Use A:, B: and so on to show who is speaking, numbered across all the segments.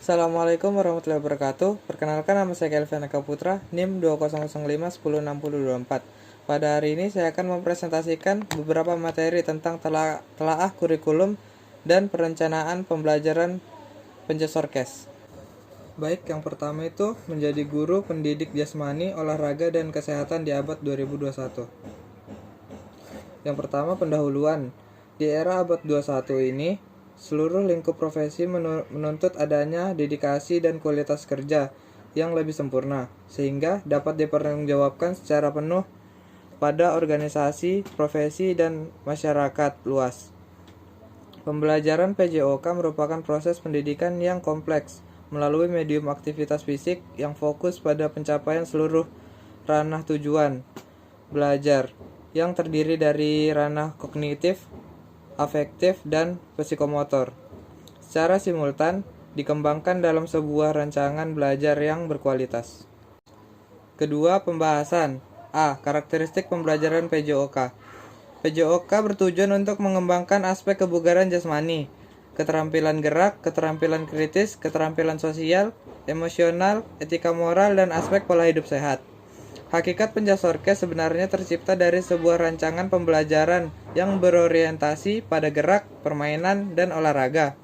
A: Assalamualaikum warahmatullahi wabarakatuh. Perkenalkan, nama saya Kelvin Eka Putra, NIM 2005106024. Pada hari ini saya akan mempresentasikan beberapa materi tentang telaah kurikulum dan perencanaan pembelajaran Pencesorkes. Baik, yang pertama itu menjadi guru pendidik jasmani, olahraga, dan kesehatan di abad 2021. Yang pertama, pendahuluan. Di era abad 21 ini, seluruh lingkup profesi menuntut adanya dedikasi dan kualitas kerja yang lebih sempurna, sehingga dapat dipertanggungjawabkan secara penuh pada organisasi, profesi, dan masyarakat luas. Pembelajaran PJOK merupakan proses pendidikan yang kompleks melalui medium aktivitas fisik yang fokus pada pencapaian seluruh ranah tujuan belajar yang terdiri dari ranah kognitif, afektif, dan psikomotor. Secara simultan dikembangkan dalam sebuah rancangan belajar yang berkualitas. Kedua, pembahasan. A. Karakteristik pembelajaran PJOK. PJOK bertujuan untuk mengembangkan aspek kebugaran jasmani, keterampilan gerak, keterampilan kritis, keterampilan sosial, emosional, etika moral, dan aspek pola hidup sehat. Hakikat Pencesorkes sebenarnya tercipta dari sebuah rancangan pembelajaran yang berorientasi pada gerak, permainan, dan olahraga.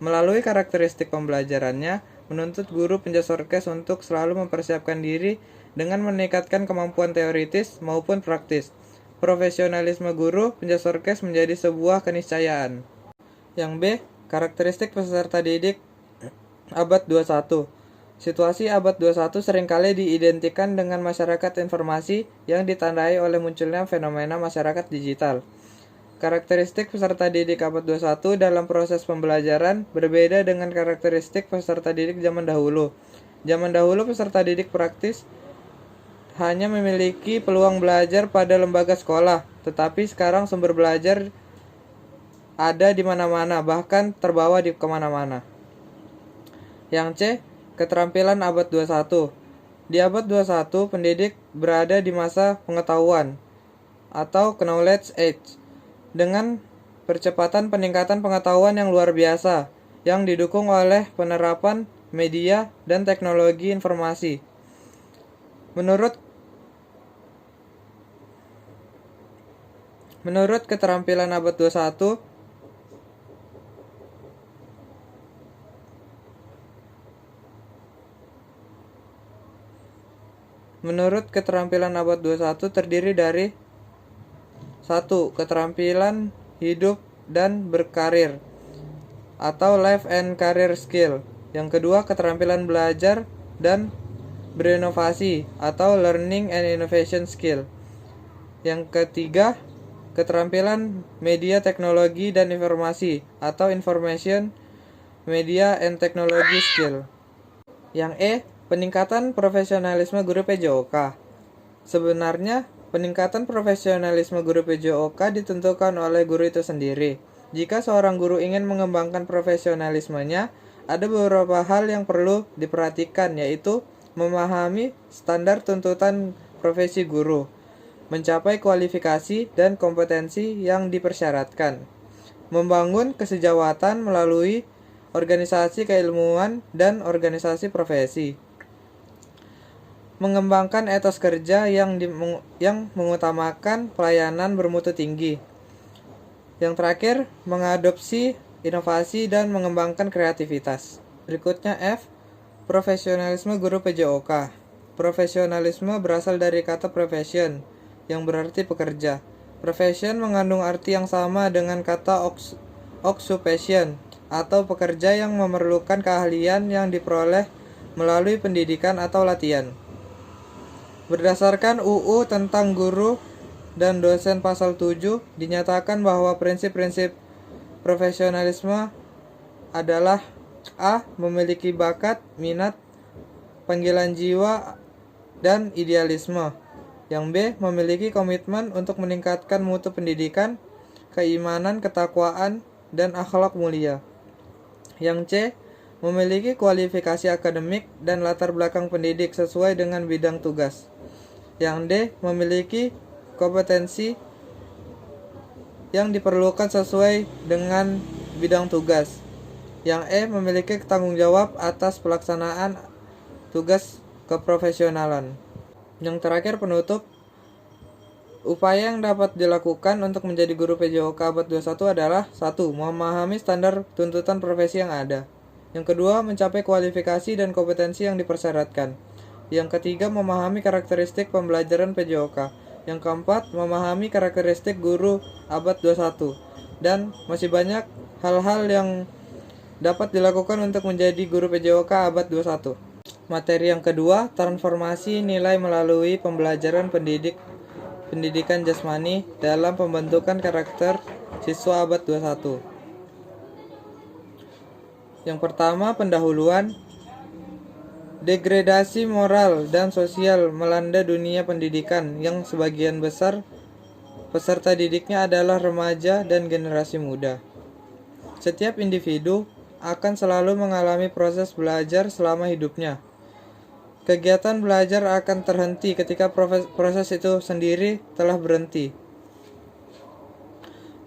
A: Melalui karakteristik pembelajarannya, menuntut guru Pencesorkes untuk selalu mempersiapkan diri dengan meningkatkan kemampuan teoritis maupun praktis. Profesionalisme guru Pencesorkes menjadi sebuah keniscayaan. Yang B. Karakteristik peserta didik abad 21. Situasi abad 21 seringkali diidentikan dengan masyarakat informasi yang ditandai oleh munculnya fenomena masyarakat digital. Karakteristik peserta didik abad 21 dalam proses pembelajaran berbeda dengan karakteristik peserta didik zaman dahulu. Zaman dahulu peserta didik praktis hanya memiliki peluang belajar pada lembaga sekolah, tetapi sekarang sumber belajar ada di mana-mana, bahkan terbawa di kemana-mana. Yang C. Keterampilan abad 21. Di abad 21, pendidik berada di masa pengetahuan atau knowledge age dengan percepatan peningkatan pengetahuan yang luar biasa yang didukung oleh penerapan media dan teknologi informasi. Menurut keterampilan abad 21, terdiri dari 1. Keterampilan hidup dan berkarir atau life and career skill. Yang kedua, keterampilan belajar dan berinovasi atau learning and innovation skill. Yang ketiga, keterampilan media teknologi dan informasi atau information media and technology skill. Yang E. Peningkatan profesionalisme guru PJOK. Sebenarnya, peningkatan profesionalisme guru PJOK ditentukan oleh guru itu sendiri. Jika seorang guru ingin mengembangkan profesionalismenya, ada beberapa hal yang perlu diperhatikan, yaitu memahami standar tuntutan profesi guru, mencapai kualifikasi dan kompetensi yang dipersyaratkan, membangun kesejawatan melalui organisasi keilmuan dan organisasi profesi, mengembangkan etos kerja yang mengutamakan pelayanan bermutu tinggi. Yang terakhir, mengadopsi inovasi dan mengembangkan kreativitas. Berikutnya F. Profesionalisme guru PJOK. Profesionalisme berasal dari kata profession, yang berarti pekerja. Profession mengandung arti yang sama dengan kata occupation, atau pekerja yang memerlukan keahlian yang diperoleh melalui pendidikan atau latihan. Berdasarkan UU tentang guru dan dosen pasal 7, dinyatakan bahwa prinsip-prinsip profesionalisme adalah A. Memiliki bakat, minat, panggilan jiwa, dan idealisme. Yang B. Memiliki komitmen untuk meningkatkan mutu pendidikan, keimanan, ketakwaan, dan akhlak mulia. Yang C. Memiliki kualifikasi akademik dan latar belakang pendidik sesuai dengan bidang tugas. Yang D. Memiliki kompetensi yang diperlukan sesuai dengan bidang tugas. Yang E memiliki tanggung jawab atas pelaksanaan tugas keprofesionalan. Yang terakhir penutup, upaya yang dapat dilakukan untuk menjadi guru PJOK abad 21 adalah 1. Memahami standar tuntutan profesi yang ada. Yang kedua, mencapai kualifikasi dan kompetensi yang dipersyaratkan. Yang ketiga, memahami karakteristik pembelajaran PJOK. Yang keempat, memahami karakteristik guru abad 21. Dan masih banyak hal-hal yang dapat dilakukan untuk menjadi guru PJOK abad 21. Materi yang kedua, transformasi nilai melalui pembelajaran pendidikan jasmani dalam pembentukan karakter siswa abad 21. Yang pertama, pendahuluan. Degradasi moral dan sosial melanda dunia pendidikan yang sebagian besar peserta didiknya adalah remaja dan generasi muda. Setiap individu akan selalu mengalami proses belajar selama hidupnya. Kegiatan belajar akan terhenti ketika proses itu sendiri telah berhenti.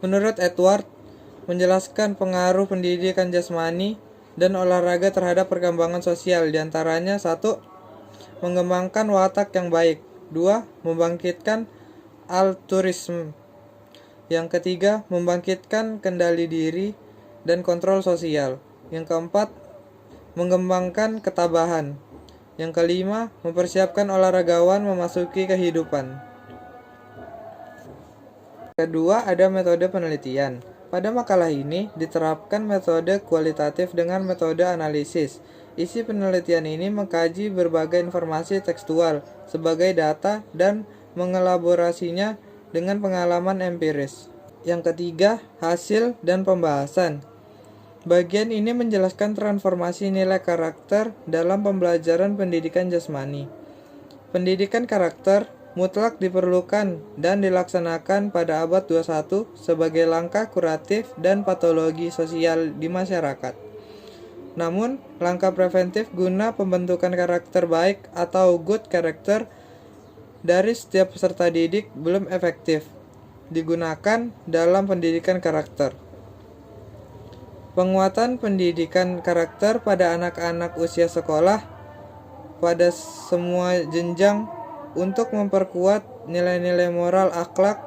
A: Menurut Edward, menjelaskan pengaruh pendidikan jasmani dan olahraga terhadap perkembangan sosial, diantaranya 1. Mengembangkan watak yang baik. 2. Membangkitkan altruisme. Yang ketiga, membangkitkan kendali diri dan kontrol sosial. Yang keempat, mengembangkan ketabahan. Yang kelima, mempersiapkan olahragawan memasuki kehidupan. Kedua, ada metode penelitian. Pada makalah ini diterapkan metode kualitatif dengan metode analisis. Isi penelitian ini mengkaji berbagai informasi tekstual sebagai data dan mengelaborasinya dengan pengalaman empiris. Yang ketiga, hasil dan pembahasan. Bagian ini menjelaskan transformasi nilai karakter dalam pembelajaran pendidikan jasmani. Pendidikan karakter mutlak diperlukan dan dilaksanakan pada abad 21 sebagai langkah kuratif dan patologi sosial di masyarakat. Namun, langkah preventif guna pembentukan karakter baik atau good character dari setiap peserta didik belum efektif digunakan dalam pendidikan karakter. Penguatan pendidikan karakter pada anak-anak usia sekolah pada semua jenjang untuk memperkuat nilai-nilai moral, akhlak,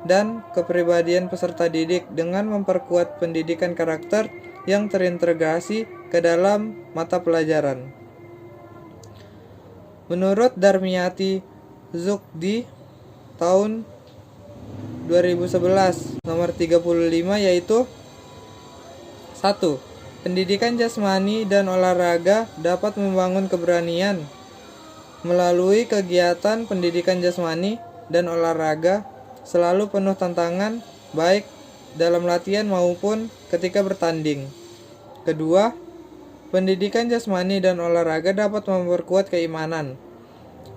A: dan kepribadian peserta didik dengan memperkuat pendidikan karakter yang terintegrasi ke dalam mata pelajaran. Menurut Darmiati Zugdi tahun 2011 nomor 35 yaitu 1. Pendidikan jasmani dan olahraga dapat membangun keberanian. Melalui kegiatan pendidikan jasmani dan olahraga selalu penuh tantangan baik dalam latihan maupun ketika bertanding. Kedua, pendidikan jasmani dan olahraga dapat memperkuat keimanan.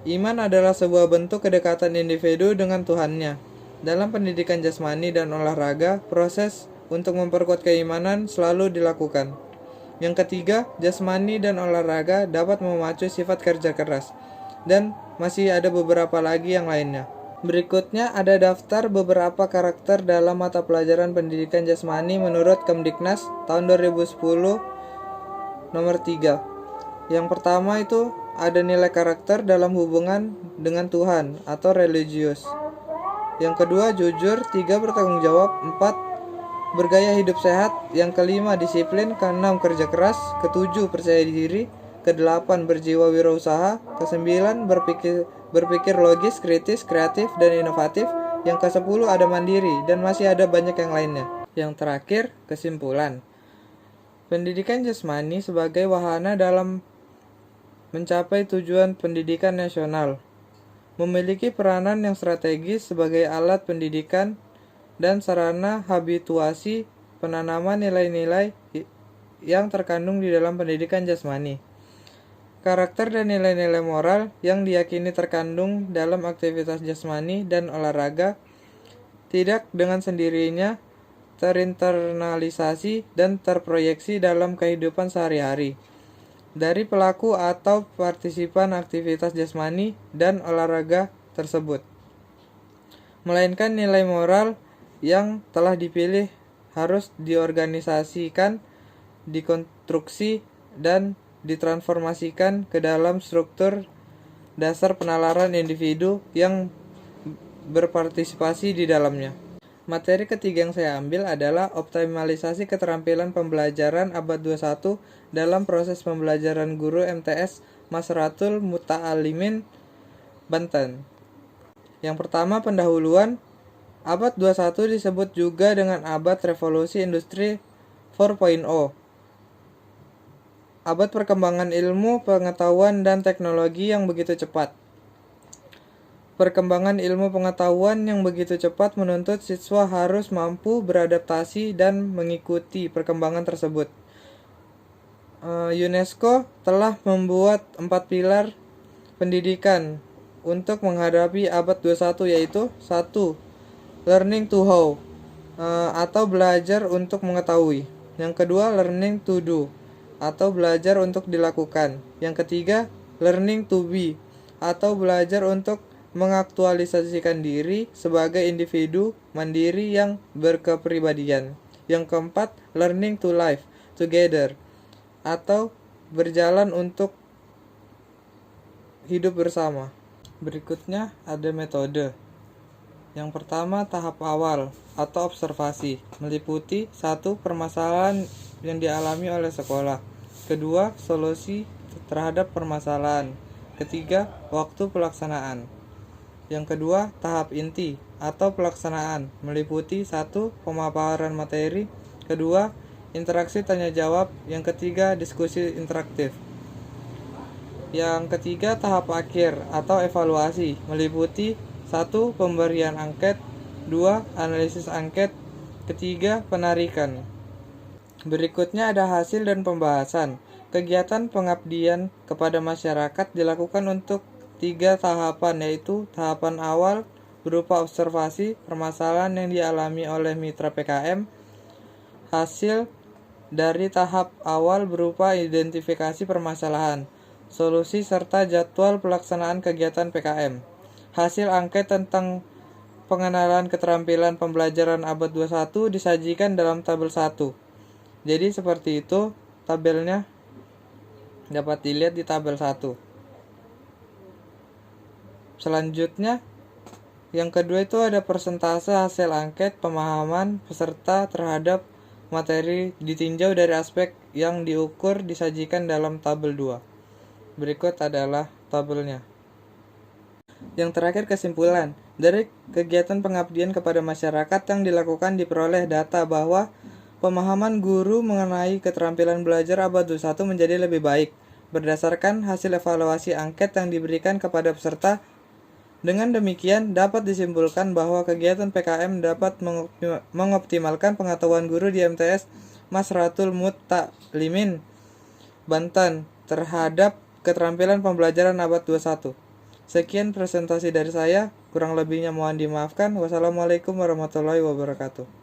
A: Iman adalah sebuah bentuk kedekatan individu dengan Tuhannya. Dalam pendidikan jasmani dan olahraga, proses untuk memperkuat keimanan selalu dilakukan. Yang ketiga, jasmani dan olahraga dapat memacu sifat kerja keras. Dan masih ada beberapa lagi yang lainnya. Berikutnya ada daftar beberapa karakter dalam mata pelajaran pendidikan jasmani menurut Kemdiknas tahun 2010 nomor 3. Yang pertama itu ada nilai karakter dalam hubungan dengan Tuhan atau religius. Yang kedua jujur, 3 bertanggung jawab, 4 bergaya hidup sehat, yang kelima disiplin, keenam kerja keras, ketujuh percaya diri, ke-8 berjiwa wirausaha, ke-9 berpikir logis, kritis, kreatif, dan inovatif, yang ke-10 ada mandiri, dan masih ada banyak yang lainnya. Yang terakhir, kesimpulan. Pendidikan jasmani sebagai wahana dalam mencapai tujuan pendidikan nasional, memiliki peranan yang strategis sebagai alat pendidikan dan sarana habituasi penanaman nilai-nilai yang terkandung di dalam pendidikan jasmani. Karakter dan nilai-nilai moral yang diyakini terkandung dalam aktivitas jasmani dan olahraga tidak dengan sendirinya terinternalisasi dan terproyeksi dalam kehidupan sehari-hari dari pelaku atau partisipan aktivitas jasmani dan olahraga tersebut, melainkan nilai moral yang telah dipilih harus diorganisasikan dikonstruksi, dan ditransformasikan ke dalam struktur dasar penalaran individu yang berpartisipasi di dalamnya. Materi ketiga yang saya ambil adalah optimalisasi keterampilan pembelajaran abad 21 dalam proses pembelajaran guru MTS Masratul Muta'alimin, Banten. Yang pertama, pendahuluan. Abad 21 disebut juga dengan abad revolusi industri 4.0. Abad perkembangan ilmu, pengetahuan, dan teknologi yang begitu cepat. Perkembangan ilmu pengetahuan yang begitu cepat menuntut siswa harus mampu beradaptasi dan mengikuti perkembangan tersebut. UNESCO telah membuat 4 pilar pendidikan untuk menghadapi abad 21, yaitu 1. Learning to how, atau belajar untuk mengetahui. Yang kedua, learning to do, atau belajar untuk dilakukan. Yang ketiga, learning to be, atau belajar untuk mengaktualisasikan diri sebagai individu mandiri yang berkepribadian. Yang keempat, learning to live together, atau berjalan untuk hidup bersama. Berikutnya ada metode. Yang pertama, tahap awal atau observasi, meliputi 1. Permasalahan yang dialami oleh sekolah. Kedua, solusi terhadap permasalahan. Ketiga, waktu pelaksanaan. Yang kedua, tahap inti atau pelaksanaan, meliputi 1. Pemaparan materi. Kedua, interaksi tanya jawab. Yang ketiga, diskusi interaktif. Yang ketiga, tahap akhir atau evaluasi, meliputi 1. Pemberian angket. 2. Analisis angket. Ketiga, penarikan. Berikutnya ada hasil dan pembahasan. Kegiatan pengabdian kepada masyarakat dilakukan untuk 3 tahapan, yaitu tahapan awal berupa observasi permasalahan yang dialami oleh mitra PKM. Hasil dari tahap awal berupa identifikasi permasalahan, solusi serta jadwal pelaksanaan kegiatan PKM. Hasil angket tentang pengenalan keterampilan pembelajaran abad 21 disajikan dalam tabel 1. Jadi seperti itu tabelnya, dapat dilihat di tabel 1. Selanjutnya, yang kedua itu ada persentase hasil angket pemahaman peserta terhadap materi ditinjau dari aspek yang diukur disajikan dalam tabel 2. Berikut adalah tabelnya. Yang terakhir, kesimpulan. Dari kegiatan pengabdian kepada masyarakat yang dilakukan diperoleh data bahwa pemahaman guru mengenai keterampilan belajar abad 21 menjadi lebih baik berdasarkan hasil evaluasi angket yang diberikan kepada peserta. Dengan demikian, dapat disimpulkan bahwa kegiatan PKM dapat mengoptimalkan pengetahuan guru di MTS Masratul Muta'alimin, Banten terhadap keterampilan pembelajaran abad 21. Sekian presentasi dari saya, kurang lebihnya mohon dimaafkan. Wassalamualaikum warahmatullahi wabarakatuh.